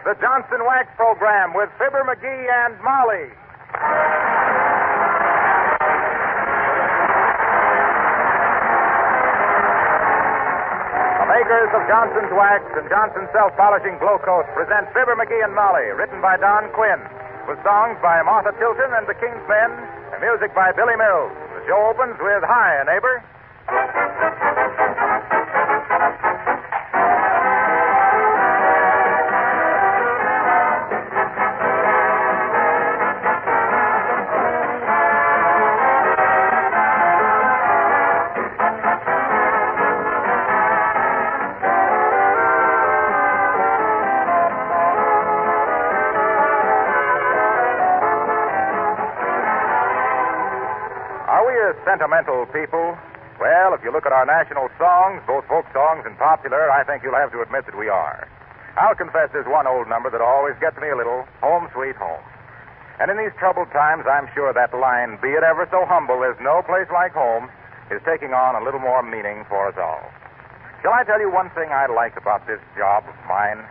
the Johnson Wax Program with Fibber McGee and Molly. The makers of Johnson's Wax and Johnson's Self-Polishing Glow Coat present Fibber McGee and Molly, written by Don Quinn, with songs by Martha Tilton and the King's Men, and music by Billy Mills. The show opens with Hiya, Neighbor. Sentimental people. Well, if you look at our national songs, both folk songs and popular, I think you'll have to admit that we are. I'll confess there's one old number that always gets me a little, Home Sweet Home. And in these troubled times, I'm sure that line, be it ever so humble, there's no place like home, is taking on a little more meaning for us all. Shall I tell you one thing I like about this job of mine?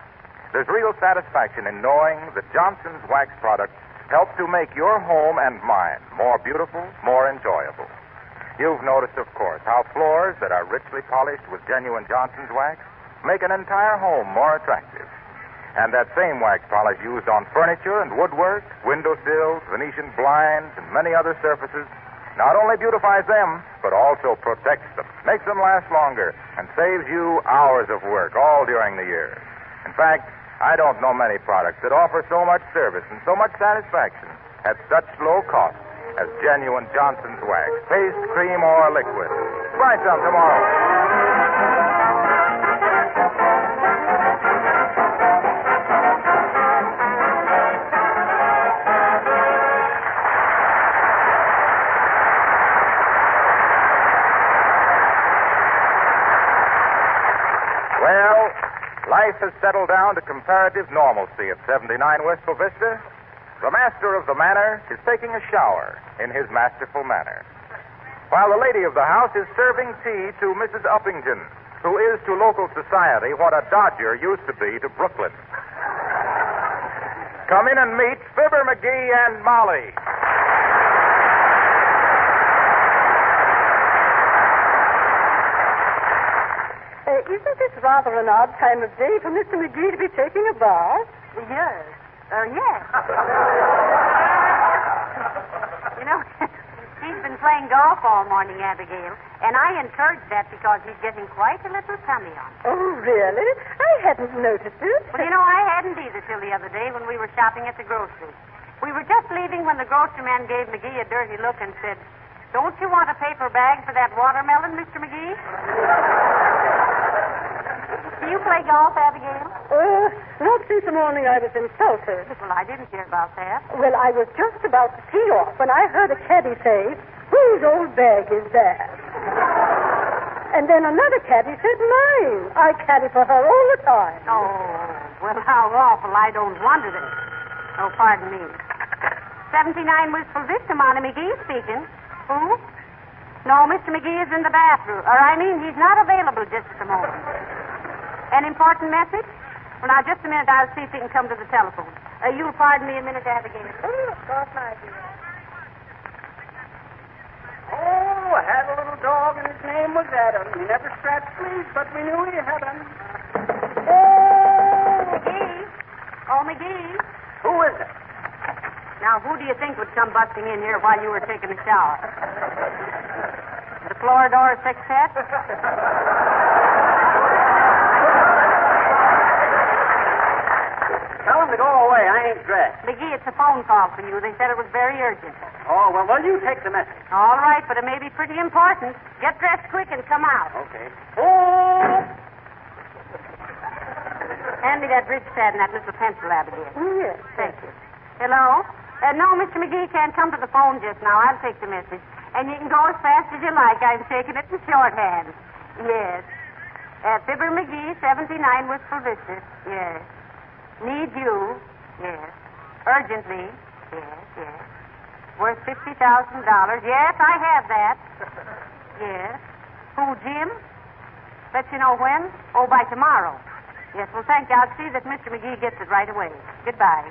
There's real satisfaction in knowing that Johnson's Wax products help to make your home and mine more beautiful, more enjoyable. You've noticed, of course, how floors that are richly polished with genuine Johnson's Wax make an entire home more attractive. And that same wax polish used on furniture and woodwork, windowsills, Venetian blinds, and many other surfaces not only beautifies them, but also protects them, makes them last longer, and saves you hours of work all during the year. In fact, I don't know many products that offer so much service and so much satisfaction at such low cost as genuine Johnson's Wax, paste, cream, or liquid. Try some tomorrow. Well, life has settled down to comparative normalcy at 79 Wistful Vista. The master of the manor is taking a shower in his masterful manner, while the lady of the house is serving tea to Mrs. Uppington, who is to local society what a Dodger used to be to Brooklyn. Come in and meet Fibber McGee and Molly. Isn't this rather an odd time of day for Mr. McGee to be taking a bath? Yes. Yes. You know, he's been playing golf all morning, Abigail, and I encourage that because he's getting quite a little tummy on. Oh, really? I hadn't noticed it. Well, you know, I hadn't either till the other day when we were shopping at the grocery. We were just leaving when the grocery man gave McGee a dirty look and said, "Don't you want a paper bag for that watermelon, Mr. McGee?" Do you play golf, Abigail? Not since the morning I was insulted. Well, I didn't hear about that. Well, I was just about to tee off when I heard a caddy say, "Whose old bag is that?" And then another caddy said, "Mine. I caddy for her all the time." Oh, well, how awful. I don't wonder that. Oh, pardon me. 79 Wistful Vista, Monty McGee speaking. Who? No, Mr. McGee is in the bathroom. He's not available just at the moment. An important message? Well, now, just a minute. I'll see if he can come to the telephone. You'll pardon me a minute, Abigail. Oh, of course I do. Oh, I had a little dog, and his name was Adam. He never scratched fleas, but we knew he had them. Oh, McGee. Oh, McGee. Who is it? Now, who do you think would come busting in here while you were taking a shower? The Floridor Sextet? Tell him to go away. I ain't dressed. McGee, it's a phone call for you. They said it was very urgent. Oh, well, you take the message. All right, but it may be pretty important. Get dressed quick and come out. Okay. Oh! Hand me that bridge pad and that little pencil, Abigail. Yes. Thank you. Hello? No, Mr. McGee can't come to the phone just now. I'll take the message. And you can go as fast as you like. I'm taking it in shorthand. Yes. Fibber McGee, 79 Wistful Vista. Yes. Need you. Yes. Urgently. Yes. Worth $50,000. Yes, I have that. Yes. Who, Jim? Let you know when? Oh, by tomorrow. Yes, well, thank you. I'll see that Mr. McGee gets it right away. Goodbye.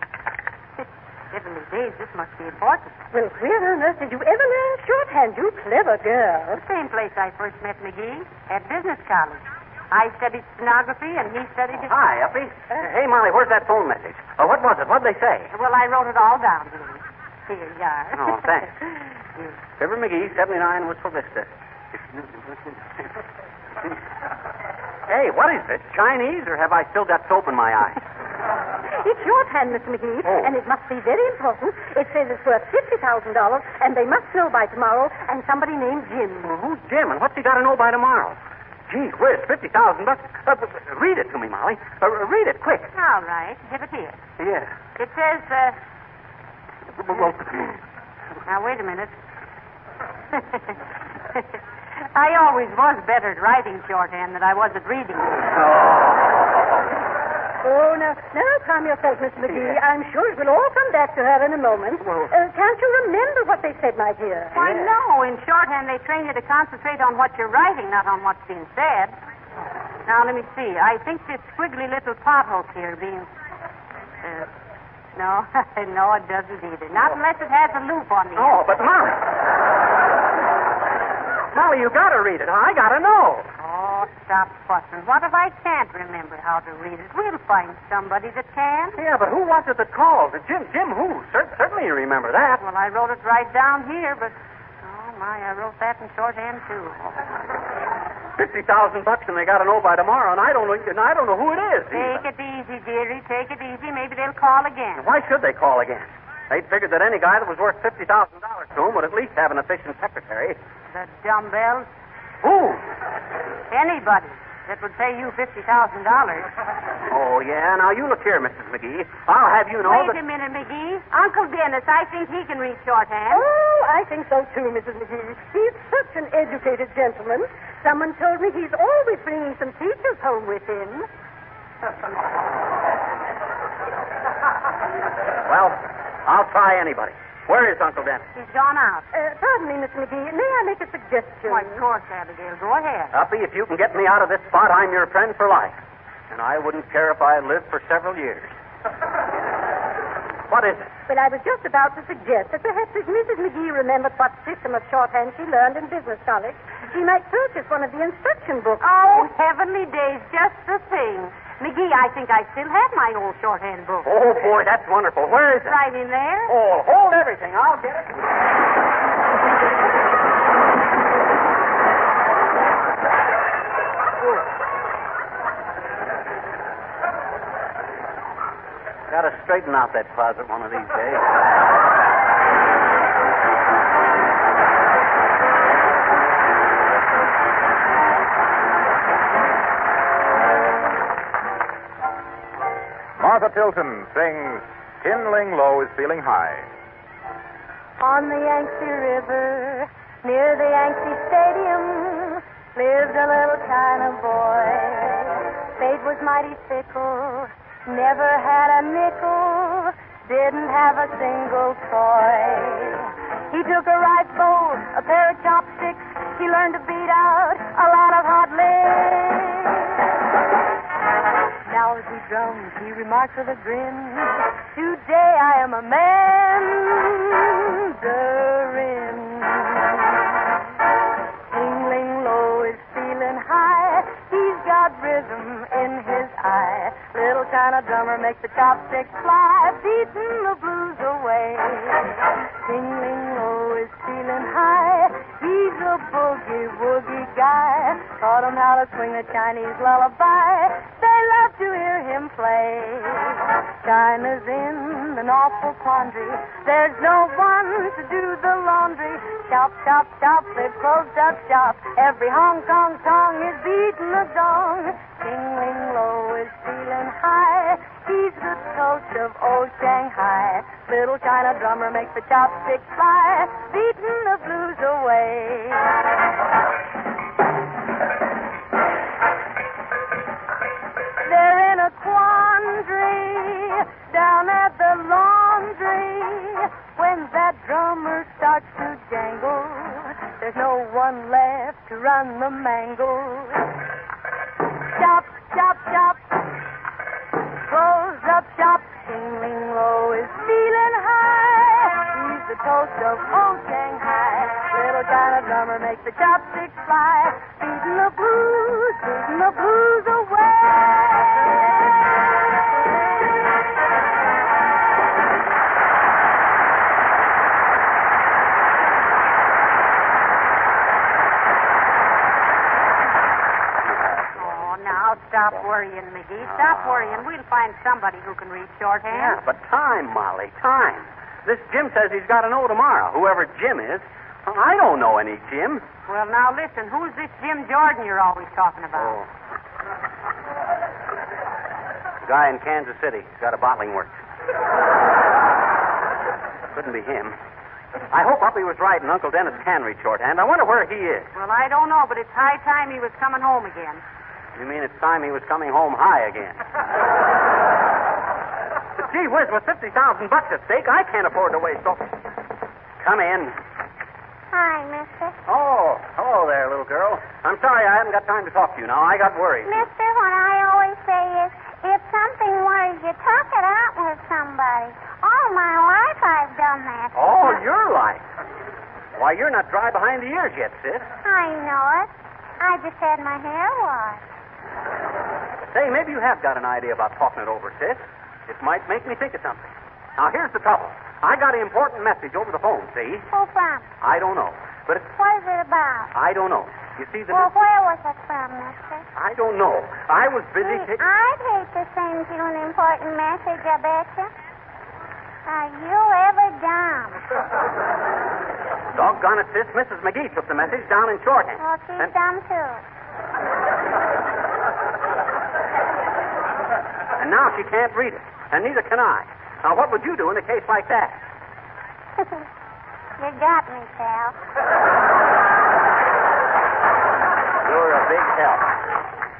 Heavenly days, this must be important. Well, where on earth did you ever learn shorthand, you clever girl? The same place I first met McGee, at business college. I studied stenography, and he studied... Hi, Uppy. Hey, Molly, where's that phone message? What was it? What'd they say? Well, I wrote it all down here. Here you are. Oh, thanks. Fibber McGee, 79, Wistful Vista. Hey, what is this? Chinese, or have I still got soap in my eye? It's shorthand, Mr. McGee, and it must be very important. It says it's worth $50,000, and they must know by tomorrow, and somebody named Jim. Well, who's Jim, and what's he got to know by tomorrow? Gee whiz, $50,000. Read it to me, Molly. Read it, quick. All right, give it here. Yeah. It says, Well, now, wait a minute. I always was better at writing shorthand than I was at reading. Oh, now, calm yourself, Mr. McGee. Yeah. I'm sure it will all come back to her in a moment. Well, can't you remember what they said, my dear? Why, no. In shorthand, they train you to concentrate on what you're writing, not on what's being said. Now, let me see. I think this squiggly little potholes here being... no, no, it doesn't either. Not unless it has a loop on the end. Oh, but Molly... Molly, you gotta read it. I gotta know. Oh, stop fussing. What if I can't remember how to read it? We'll find somebody that can. Yeah, but who was it that called? Jim who? Certainly you remember that. Well, I wrote it right down here, but... Oh, my, I wrote that in shorthand, too. $50,000, and they gotta know by tomorrow, and I don't know who it is. Take it easy, dearie. Take it easy. Maybe they'll call again. Why should they call again? They'd figured that any guy that was worth $50,000 to him would at least have an efficient secretary. The dumbbells. Who? Anybody that would pay you $50,000. Oh, yeah. Now, you look here, Mrs. McGee. I'll have you know Wait a minute, McGee. Uncle Dennis, I think he can read shorthand. Oh, I think so, too, Mrs. McGee. He's such an educated gentleman. Someone told me he's always bringing some teachers home with him. Well, I'll try anybody. Where is Uncle Dennis? He's gone out. Pardon me, Mr. McGee. May I make a suggestion? Why, of course, Abigail. Go ahead. Uppy, if you can get me out of this spot, I'm your friend for life. And I wouldn't care if I lived for several years. What is it? Well, I was just about to suggest that perhaps if Mrs. McGee remembered what system of shorthand she learned in business college, she might purchase one of the instruction books. Oh, heavenly days, just the thing. McGee, I think I still have my old shorthand book. Oh, boy, that's wonderful. Where is it? Right in there. Oh, hold everything. I'll get it. Gotta straighten out that closet one of these days. Martha Tilton sings Kindling Low is Feeling High. On the Yangtze River, near the Yangtze Stadium, lived a little China boy. Fate was mighty fickle, never had a nickel, didn't have a single toy. He took a rice bowl, a pair of chopsticks, he learned to beat out a lot of hot licks. Now as he drums, he remarks with a grin, today I am a mandarin. Tingling low is feeling high, he's got rhythm in his eye. Little China drummer makes the chopsticks fly, beating the blues away. Tingling low is feeling high, he's a boogie-woogie guy. Taught him how to swing a Chinese lullaby, they love to hear him play. China's in an awful quandary, there's no one to do the laundry. Chop, chop, chop, they've closed up shop, every Hong Kong song is beating the gong. Tingling low is feeling high, he's the toast of old Shanghai. Little China drummer makes the chopsticks fly, beating the blues away. They're in a quandary down at the laundry. When that drummer starts to jangle, there's no one left to run the mangle. Chop, chop, chop, King Lo is feeling high. He's the toast of old Shanghai. Little China drummer makes the chopsticks fly. Beating the blues away. Stop worrying, McGee. Stop worrying. We'll find somebody who can read shorthand. Yeah, but time, Molly, time. This Jim says he's got to know tomorrow, whoever Jim is. I don't know any Jim. Well, now listen. Who's this Jim Jordan you're always talking about? Oh. Guy in Kansas City. Got a bottling works. Couldn't be him. I hope Uppy was right and Uncle Dennis can read shorthand. I wonder where he is. Well, I don't know, but it's high time he was coming home again. You mean it's time he was coming home high again? But gee whiz, with $50,000 at stake, I can't afford to waste so. Come in. Hi, mister. Oh, hello there, little girl. I'm sorry I haven't got time to talk to you now. I got worried. Mister, what I always say is, if something worries you, talk it out with somebody. All my life I've done that. All your life? Why, you're not dry behind the ears yet, sis. I know it. I just had my hair washed. Say, maybe you have got an idea about talking it over, sis. It might make me think of something. Now, here's the trouble. I got an important message over the phone, see? Who from? I don't know. But it's... What is it about? I don't know. You see, the... Well, where was it from, mister? I don't know. I was busy... I'd hate to send you an important message, I betcha. Are you ever dumb? Doggone it, sis. Mrs. McGee took the message down in shorthand. Well, she's dumb, too. And now she can't read it. And neither can I. Now, what would you do in a case like that? You got me, pal. You're a big help.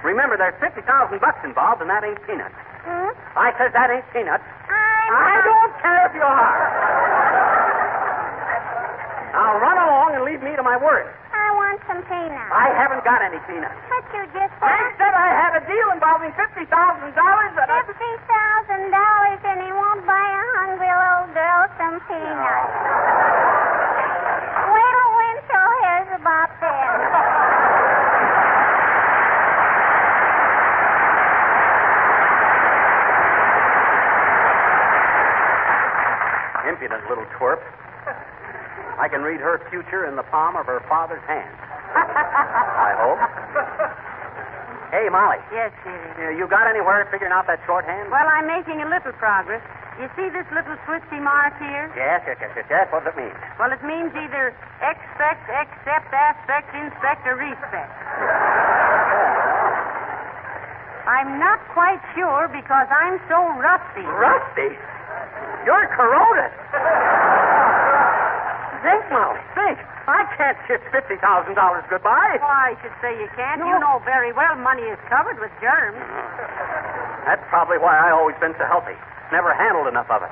Remember, there's $50,000 involved, and that ain't peanuts. Hmm? I says that ain't peanuts. I I'm don't care if you are. Now, run along and leave me to my work. I want some peanuts. I haven't got any peanuts. But you just I said said I had a deal involving $50,000 that I... $50,000 and he won't buy a hungry little girl some peanuts. Wait till Winchell hears about this. Impudent little twerp. I can read her future in the palm of her father's hand. I hope. Hey, Molly. Yes, dearie. You got anywhere figuring out that shorthand? Well, I'm making a little progress. You see this little twisty mark here? Yes. What does it mean? Well, it means either expect, accept, aspect, inspect, or respect. I'm not quite sure because I'm so rusty. Rusty? You're corroded. Think, Molly, think. I can't kiss $50,000 goodbye. Why, I should say you can't. No. You know very well money is covered with germs. That's probably why I always been so healthy. Never handled enough of it.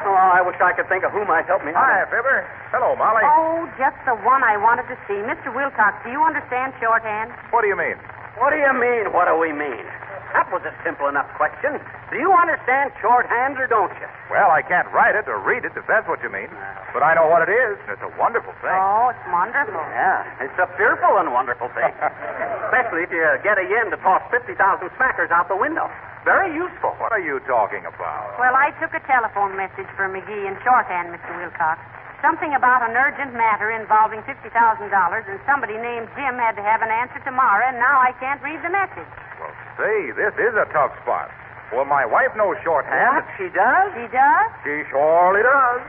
Oh, I wish I could think of who might help me. Hi, Fibber. Hello, Molly. Oh, just the one I wanted to see. Mr. Wilcox, do you understand shorthand? What do you mean? What do you mean, what do we mean? That was a simple enough question. Do you understand shorthand or don't you? Well, I can't write it or read it, if that's what you mean. But I know what it is, and it's a wonderful thing. Oh, it's wonderful. Yeah, it's a fearful and wonderful thing. Especially if you get a yen to toss 50,000 smackers out the window. Very useful. What are you talking about? Well, I took a telephone message for McGee in shorthand, Mr. Wilcox. Something about an urgent matter involving $50,000, and somebody named Jim had to have an answer tomorrow, and now I can't read the message. Well, say, this is a tough spot. Well, my wife knows shorthand. What, she does? She does? She surely does.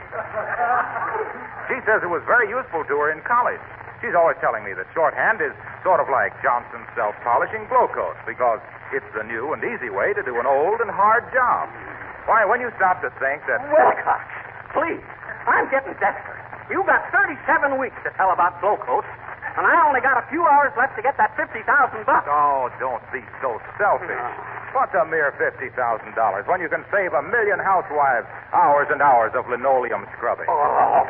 She says it was very useful to her in college. She's always telling me that shorthand is sort of like Johnson's self-polishing glow coat because it's the new and easy way to do an old and hard job. Why, when you stop to think that... Wilcox, please. I'm getting desperate. You got 37 weeks to tell about glow coats, and I only got a few hours left to get that $50,000. Oh, don't be so selfish. What's a mere $50,000 when you can save 1 million housewives hours and hours of linoleum scrubbing? Oh.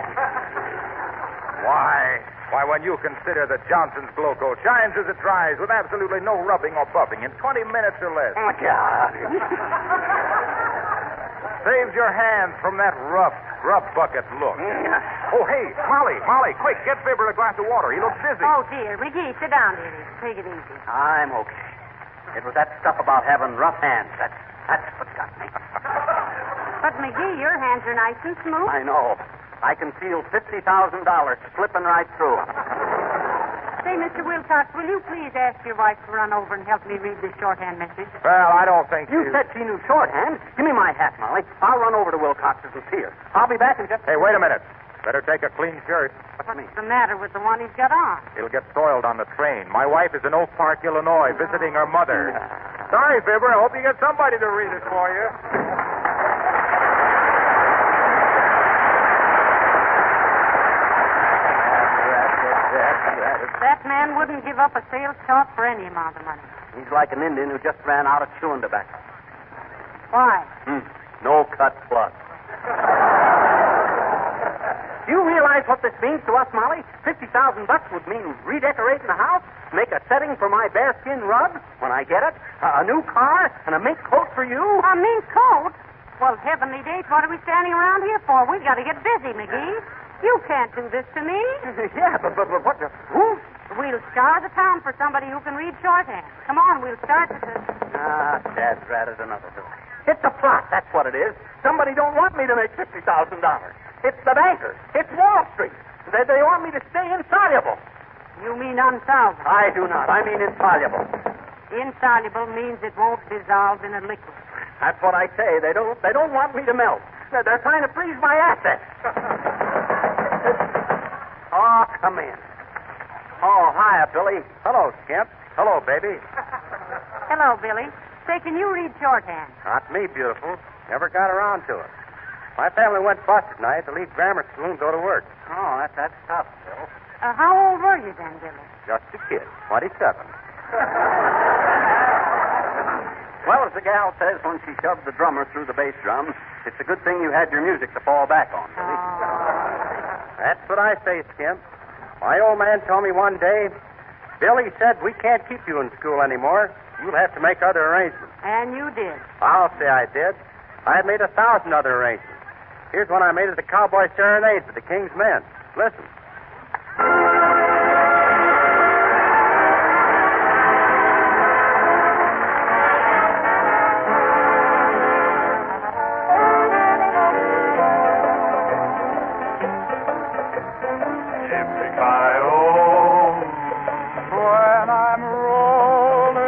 Why, when you consider that Johnson's Glow Coat shines as it dries with absolutely no rubbing or buffing in 20 minutes or less. Oh, God. saves your hands from that rough grub bucket look. Oh, hey, Molly, quick, get Fibber a glass of water. He looks dizzy. Oh, dear. McGee, sit down, dearie. Take it easy. I'm okay. It was that stuff about having rough hands. That's what got me. But, McGee, your hands are nice and smooth. I know. I can feel $50,000 slipping right through 'em. Say, Mr. Wilcox, will you please ask your wife to run over and help me read this shorthand message? Well, I don't think You said she knew shorthand. Give me my hat, Molly. I'll run over to Wilcox's and see her. I'll be back in just... Hey, wait a minute. Better take a clean shirt. What's me? What's the matter with the one he's got on? It'll get soiled on the train. My wife is in Oak Park, Illinois, visiting her mother. Sorry, Fibber. I hope you get somebody to read it for you. That man wouldn't give up a sales shop for any amount of money. He's like an Indian who just ran out of chewing tobacco. Why? No cut blood. Do you realize what this means to us, Molly? $50,000 would mean redecorating the house, make a setting for my bearskin rug when I get it, a new car, and a mink coat for you. A mink coat? Well, heavenly days, what are we standing around here for? We've got to get busy, McGee. You can't do this to me. Yeah, but what the... Who? We'll scour the town for somebody who can read shorthand. Come on, we'll start with this. Dad's ratted another door. It's a plot, that's what it is. Somebody don't want me to make $50,000. It's the bankers. It's Wall Street. They want me to stay insoluble. You mean unsolvable? I do not. I mean insoluble. Insoluble means it won't dissolve in a liquid. That's what I say. They don't want me to melt. They're trying to freeze my assets. Oh, come in. Oh, hiya, Billy. Hello, Skimp. Hello, baby. Hello, Billy. Say, can you read shorthand? Not me, beautiful. Never got around to it. My family went bust at night to leave grammar school and go to work. Oh, that's tough, Bill. How old were you then, Billy? Just a kid, 27. Well, as the gal says when she shoved the drummer through the bass drum, it's a good thing you had your music to fall back on, Billy. That's what I say, Skimp. My old man told me one day, Billy said, we can't keep you in school anymore. You'll have to make other arrangements. And you did. I'll say I did. I made 1,000 other arrangements. Here's one I made at the Cowboy Serenade for the King's Men. Listen. When I'm rolling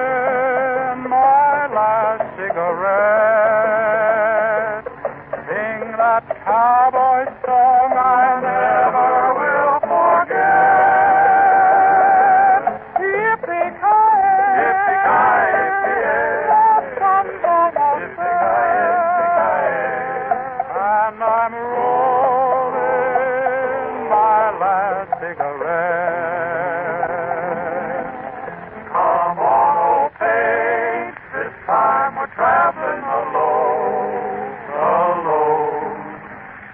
my last cigarette, sing that cowboy song I never will forget. Yippee-ki-yay, yippee-ki-yay, the sun's almost set, and I'm rolling my last cigarette. Come on, old page, this time we're traveling alone, alone.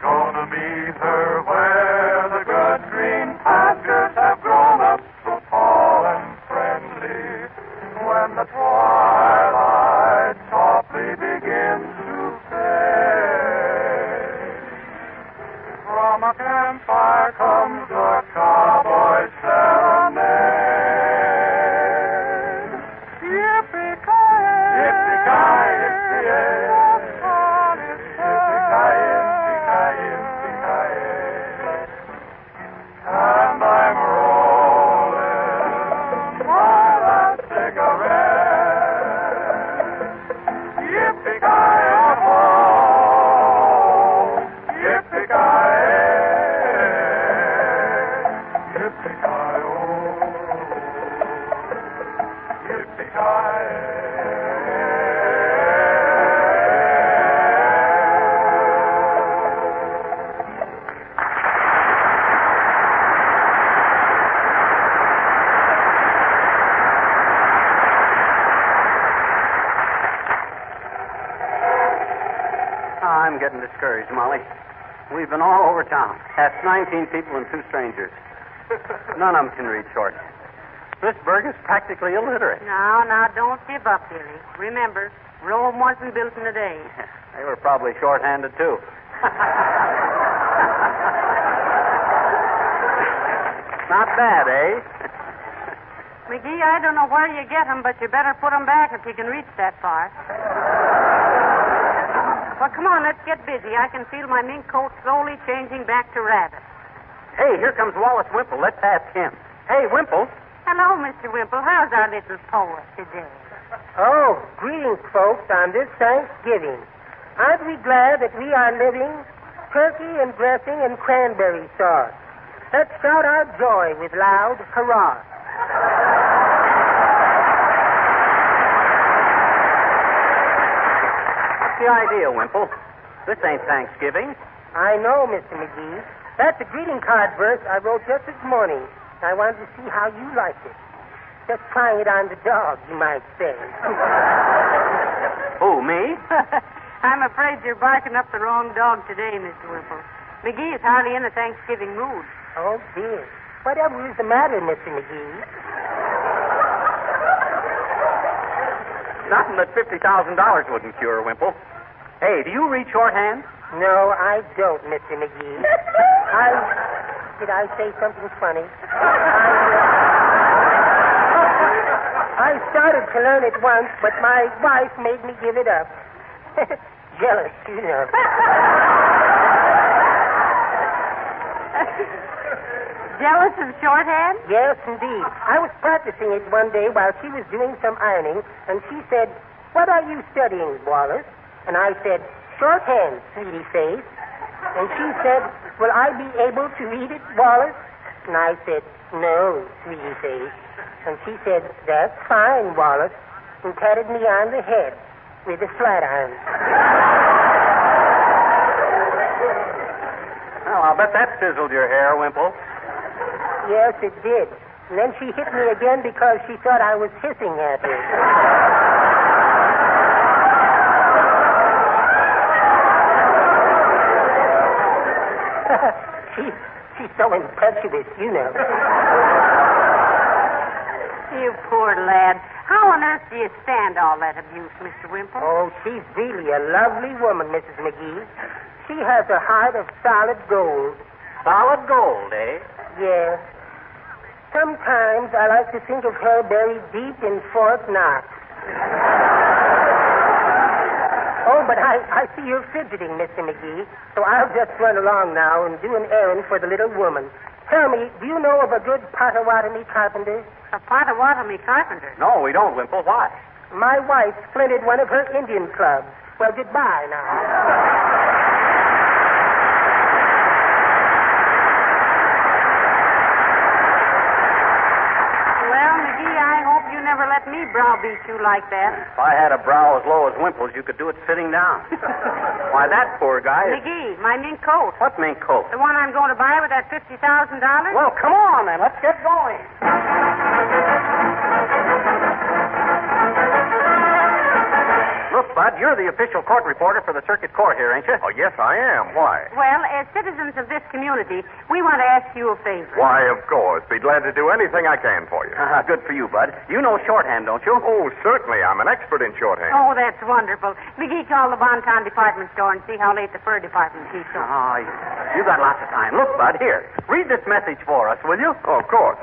Gonna meet her where the good green pastures have grown up so tall and friendly. When the twilight softly begins to fade, from a campfire comes the cowboy serenade. Yippee-ki-yay, yippee-ki-yay, the sun is yippee-ki-yay, and I'm rolling my last cigarette. Yippee-ki-yay, yippee-ki-yay, yippee-ki-yay, I'm getting discouraged, Molly. We've been all over town. Asked 19 people and 2 strangers. None of them can read shorthand. This burg is practically illiterate. Now, don't give up, Billy. Remember, Rome wasn't built in a day. They were probably shorthanded, too. Not bad, eh? McGee, I don't know where you get 'em, but you better put 'em back if you can reach that far. Well, come on, let's get busy. I can feel my mink coat slowly changing back to rabbit. Hey, here comes Wallace Wimple. Let's ask him. Hey, Wimple. Hello, Mr. Wimple. How's our little poet today? Oh, greetings, folks, on this Thanksgiving. Aren't we glad that we are living? Turkey and dressing and cranberry sauce. Let's shout our joy with loud hurrah. What's the idea, Wimple? This ain't Thanksgiving. I know, Mr. McGee. That's a greeting card verse I wrote just this morning. I wanted to see how you liked it. Just trying it on the dog, you might say. Who, me? I'm afraid you're barking up the wrong dog today, Mr. Wimple. McGee is hardly in a Thanksgiving mood. Oh, dear. Whatever is the matter, Mr. McGee? Nothing that $50,000 wouldn't cure, Wimple. Hey, do you read shorthand? No, I don't, Mr. McGee. Did I say something funny? I started to learn it once, but my wife made me give it up. Jealous, you know. Jealous of shorthand? Yes, indeed. I was practicing it one day while she was doing some ironing, and she said, "What are you studying, Wallace?" And I said, "Shorthand, sweetie face." And she said, "Will I be able to read it, Wallace?" And I said, "No, sweetie face." And she said, "That's fine, Wallace," and patted me on the head with a flat iron. Well, I'll bet that sizzled your hair, Wimple. Yes, it did. And then she hit me again because she thought I was hissing at her. She's so impetuous, you know. You poor lad. How on earth do you stand all that abuse, Mr. Wimple? Oh, she's really a lovely woman, Mrs. McGee. She has a heart of solid gold. Solid gold, eh? Yes. Sometimes I like to think of her buried deep in Fort Knox. Oh, but I see you're fidgeting, Mr. McGee, so I'll just run along now and do an errand for the little woman. Tell me, do you know of a good Potawatomi carpenter? A Potawatomi carpenter? No, we don't, Wimple. Why? My wife splintered one of her Indian clubs. Well, goodbye now. Never let me browbeat you like that. If I had a brow as low as Wimple's, you could do it sitting down. Why, that poor guy is... McGee, my mink coat. What mink coat? The one I'm going to buy with that $50,000? Well, come on, then. Let's get going. Look, Bud, you're the official court reporter for the circuit court here, ain't you? Oh, yes, I am. Why? Well, as citizens of this community, we want to ask you a favor. Why, of course. Be glad to do anything I can for you. Good for you, Bud. You know shorthand, don't you? Oh, certainly. I'm an expert in shorthand. Oh, that's wonderful. McGee, call the Bonton department store and see how late the fur department keeps on. Oh, you got lots of time. Look, Bud, here. Read this message for us, will you? Oh, of course.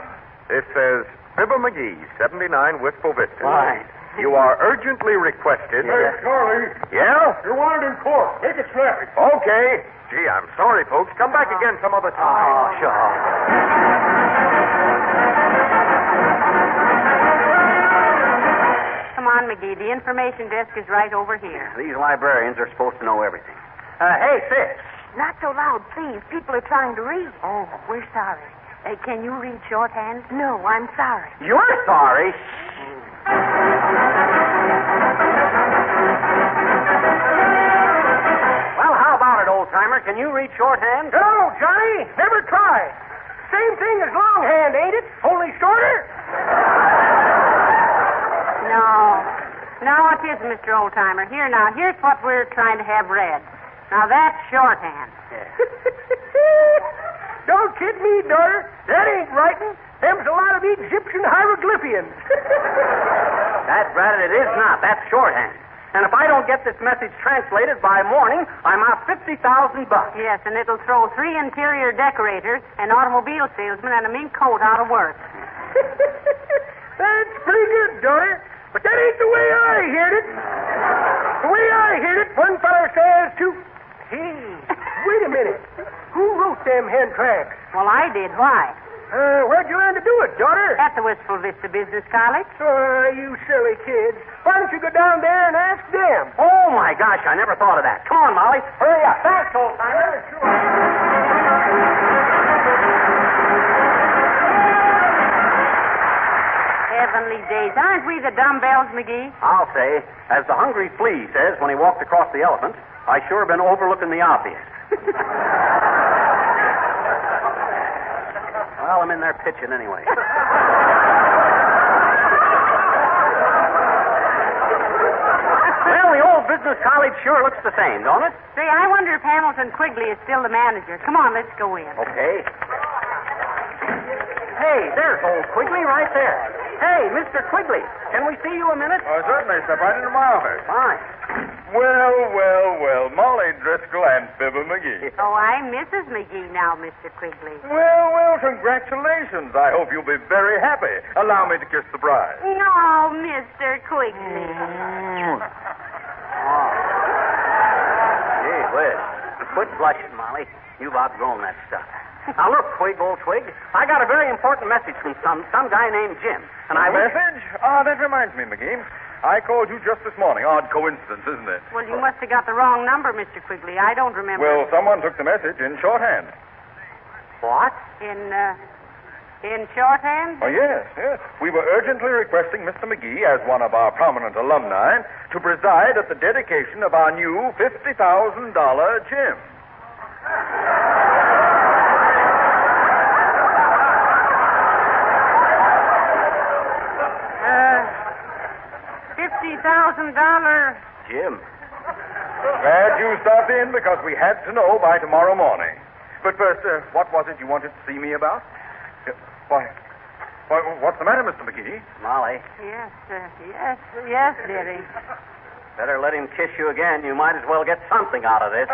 It says, Fibber McGee, 79 Wistful Vista. Right. You are urgently requested... Hey, Charlie. Yeah? You're wanted in court. Take it snappy. Okay. Gee, I'm sorry, folks. Come back again some other time. Oh, sure. Come on, McGee. The information desk is right over here. These librarians are supposed to know everything. Hey, sis. Not so loud, please. People are trying to read. Oh, we're sorry. Can you read shorthand? No, I'm sorry. You're sorry? Well, how about it, old-timer? Can you read shorthand? Hello, Johnny. Never tried. Same thing as longhand, ain't it? Only shorter? No, it isn't, Mr. Oldtimer. Here's what we're trying to have read. Now, that's shorthand. Don't kid me, daughter. That ain't writing. Them's a lot of Egyptian hieroglyphians. That, Brad, it is not. That's shorthand. And if I don't get this message translated by morning, I'm out $50,000. Yes, and it'll throw 3 interior decorators, an automobile salesman, and a mink coat out of work. That's pretty good, daughter. But that ain't the way I heard it. The way I heard it, one feller says to... Hey, wait a minute. Who wrote them hen tracks? Well, I did. Why? Where'd you learn to do it, daughter? At the Wistful Vista Business College. You silly kids. Why don't you go down there and ask them? Oh, my gosh, I never thought of that. Come on, Molly. Hurry up. Thanks, old timer. Heavenly days. Aren't we the dumbbells, McGee? I'll say, as the hungry flea says when he walked across the elephant, I sure have been overlooking the obvious. Well, I'm in there pitching anyway. Well, the old business college sure looks the same, don't it? Say, I wonder if Hamilton Quigley is still the manager. Come on, let's go in. Okay. Hey, there's old Quigley right there. Hey, Mr. Quigley, can we see you a minute? Certainly. Step right into my office. Fine. Well, Molly Driscoll and Fibber McGee. Oh, I'm Mrs. McGee now, Mr. Quigley. Well, congratulations. I hope you'll be very happy. Allow me to kiss the bride. No, Mr. Quigley. Oh. Gee whiz. Quit blushing, Molly. You've outgrown that stuff. Now, look, Twig, old Twig, I got a very important message from some guy named Jim. And I message? That reminds me, McGee. I called you just this morning. Odd coincidence, isn't it? Well, you must have got the wrong number, Mr. Quigley. I don't remember. Well, someone took the message in shorthand. What? In shorthand? Oh, yes. We were urgently requesting Mr. McGee, as one of our prominent alumni, to preside at the dedication of our new $50,000 gym. $50,000. Jim. Glad you stopped in because we had to know by tomorrow morning. But first, what was it you wanted to see me about? Why, what's the matter, Mr. McGee? Molly. Yes, dearie. Better let him kiss you again. You might as well get something out of this.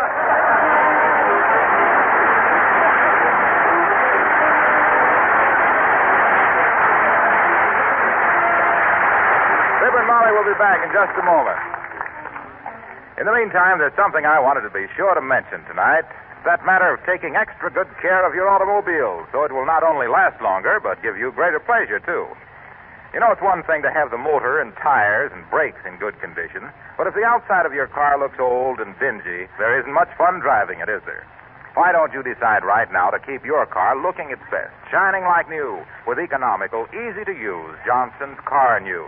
Fibber and Molly will be back in just a moment. In the meantime, there's something I wanted to be sure to mention tonight. That matter of taking extra good care of your automobile so it will not only last longer, but give you greater pleasure, too. You know, it's one thing to have the motor and tires and brakes in good condition, but if the outside of your car looks old and dingy, there isn't much fun driving it, is there? Why don't you decide right now to keep your car looking its best, shining like new, with economical, easy-to-use Johnson's Car New,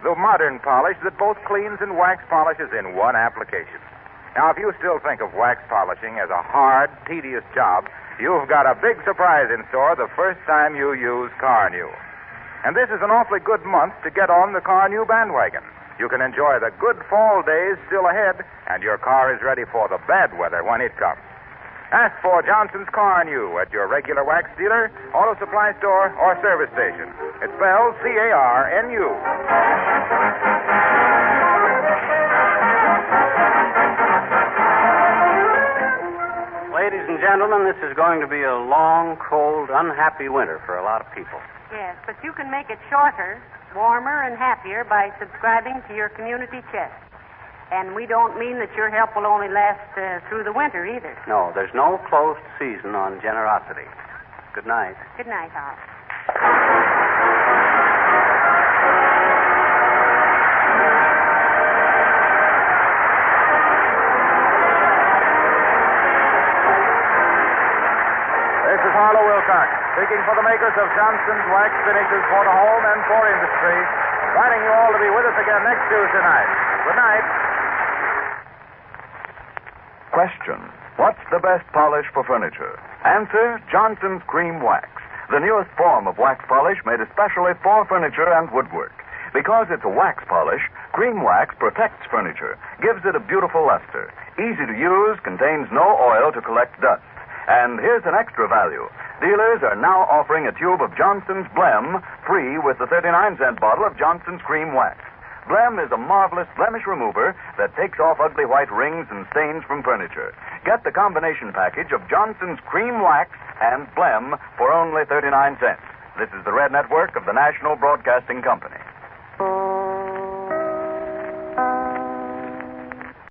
the modern polish that both cleans and wax polishes in one application. Now, if you still think of wax polishing as a hard, tedious job, you've got a big surprise in store the first time you use Car New. And this is an awfully good month to get on the Car New bandwagon. You can enjoy the good fall days still ahead, and your car is ready for the bad weather when it comes. Ask for Johnson's Car New at your regular wax dealer, auto supply store, or service station. It's spelled C-A-R-N-U. Ladies and gentlemen, this is going to be a long, cold, unhappy winter for a lot of people. Yes, but you can make it shorter, warmer, and happier by subscribing to your community chest. And we don't mean that your help will only last through the winter either. No, there's no closed season on generosity. Good night. Good night, Hal. This is Harlow Wilcox, speaking for the makers of Johnson's Wax Finishes for the home and for industry, inviting you all to be with us again next Tuesday night. Good night. Question: what's the best polish for furniture? Answer: Johnson's Cream Wax, the newest form of wax polish made especially for furniture and woodwork. Because it's a wax polish, Cream Wax protects furniture, gives it a beautiful luster. Easy to use, contains no oil to collect dust. And here's an extra value. Dealers are now offering a tube of Johnson's Blem free with the 39-cent bottle of Johnson's Cream Wax. Blem is a marvelous blemish remover that takes off ugly white rings and stains from furniture. Get the combination package of Johnson's Cream Wax and Blem for only 39 cents. This is the Red Network of the National Broadcasting Company.